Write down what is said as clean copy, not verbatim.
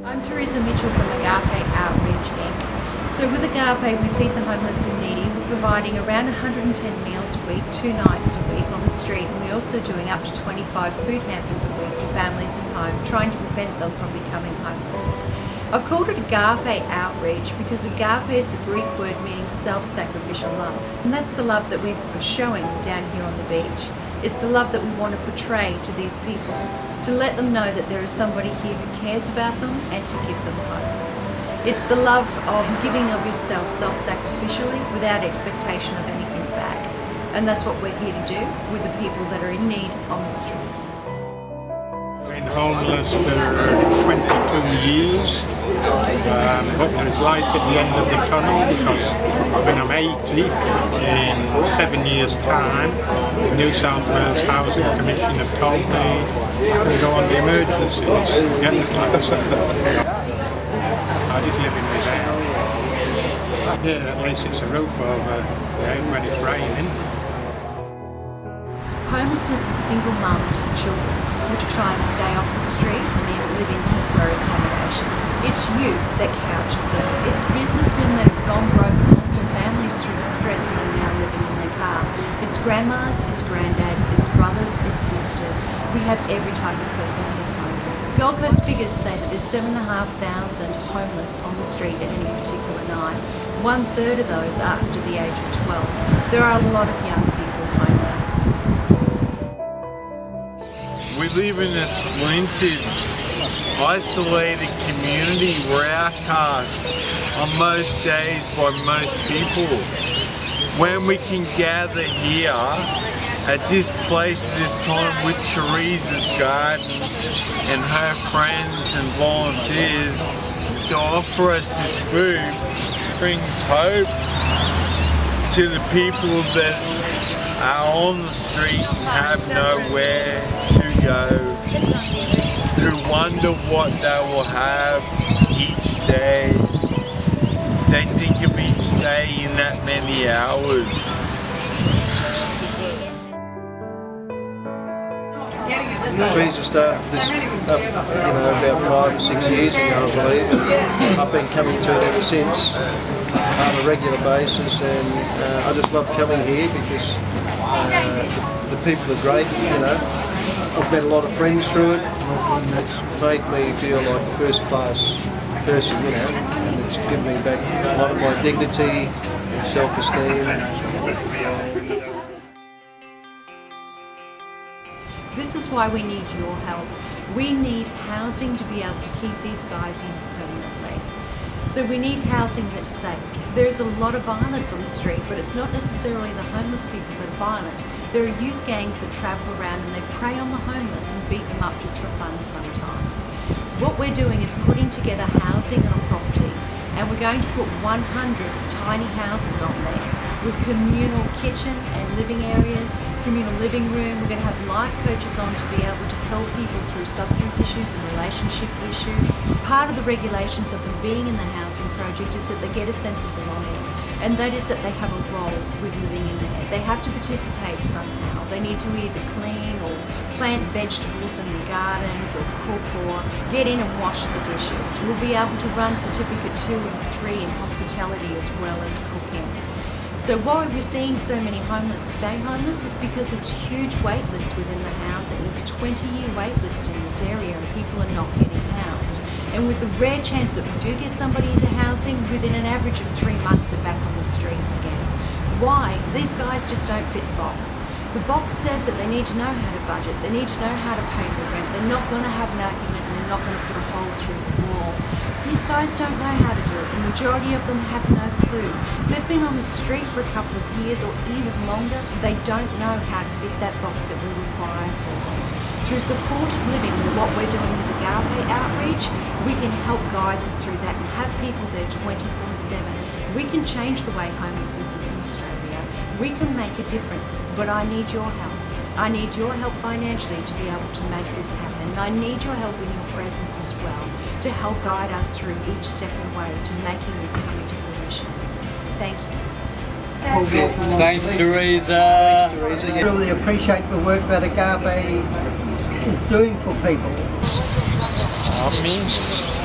I'm Teresa Mitchell from Agape Outreach Inc. So with Agape, we feed the homeless and needy. We're providing around 110 meals a week, 2 nights a week on the street, and we're also doing up to 25 food hampers a week to families in home, trying to prevent them from becoming homeless. I've called it Agape Outreach because agape is a Greek word meaning self-sacrificial love. And that's the love that we are showing down here on the beach. It's the love that we want to portray to these people, to let them know that there is somebody here who cares about them and to give them hope. It's the love of giving of yourself self-sacrificially without expectation of anything back. And that's what we're here to do with the people that are in need on the street. Been homeless for 22 years, but there's light at the end of the tunnel because when I'm 80, in 7 years' time, the New South Wales Housing Commission have told me I can go on the emergencies. Yeah, I just live in this house. Here at least it's a roof over when it's raining. Homelessness is single mums with children which are trying to stay off the street and live in temporary accommodation. It's youth that couch surf. It's businessmen that have gone broke and lost their families through the stress and are now living in their car. It's grandmas, it's granddads, it's brothers, it's sisters. We have every type of person that is homeless. Gold Coast figures say that there's 7,500 homeless on the street at any particular night. 1/3 of those are under the age of 12. There are a lot of young people homeless. We live in a splintered, isolated community. We're outcast on most days by most people. When we can gather here at this place, this time with Teresa's garden and her friends and volunteers to offer us this food, brings hope to the people that are on the street and have nowhere to go, who wonder what they will have each day. They think of each day in that many hours. Teresa started this up, about 5 or 6 years ago, I believe. And I've been coming to it ever since on a regular basis, and I just love coming here because the people are great. I've met a lot of friends through it. It's made me feel like a first-class person, and it's given me back a lot of my dignity and self-esteem. This is why we need your help. We need housing to be able to keep these guys in permanently. So we need housing that's safe. There's a lot of violence on the street, but it's not necessarily the homeless people that are violent. There are youth gangs that travel around and they prey on the homeless and beat them up just for fun sometimes. What we're doing is putting together housing on a property, and we're going to put 100 tiny houses on there with communal kitchen and living areas, communal living room. We're going to have life coaches on to be able to help people through substance issues and relationship issues. Part of the regulations of them being in the housing project is that they get a sense of belonging, and that is that they have a role with living in there. They have to participate somehow. They need to either clean or plant vegetables in the gardens or cook or get in and wash the dishes. We'll be able to run Certificate 2 and 3 in hospitality as well as cooking. So why we're seeing so many homeless stay homeless is because there's huge wait lists within the housing. There's a 20-year wait list in this area and people are not getting housed. And with the rare chance that we do get somebody into housing, within an average of 3 months they're back on the streets again. Why? These guys just don't fit the box. The box says that they need to know how to budget, they need to know how to pay the rent, they're not going to have an argument and they're not going to put a hole through the wall. These guys don't know how to do it. The majority of them have no clue. They've been on the street for a couple of years or even longer. They don't know how to fit that box that we require for them. Through supported living and what we're doing with Agape Outreach, we can help guide them through that and have people there 24/7. We can change the way homelessness is in Australia. We can make a difference, but I need your help. I need your help financially to be able to make this happen, and I need your help in your presence as well to help guide us through each step of the way to making this come into fruition. Thank you. Thanks, Teresa. I really appreciate the work that Agape is doing for people. Amen.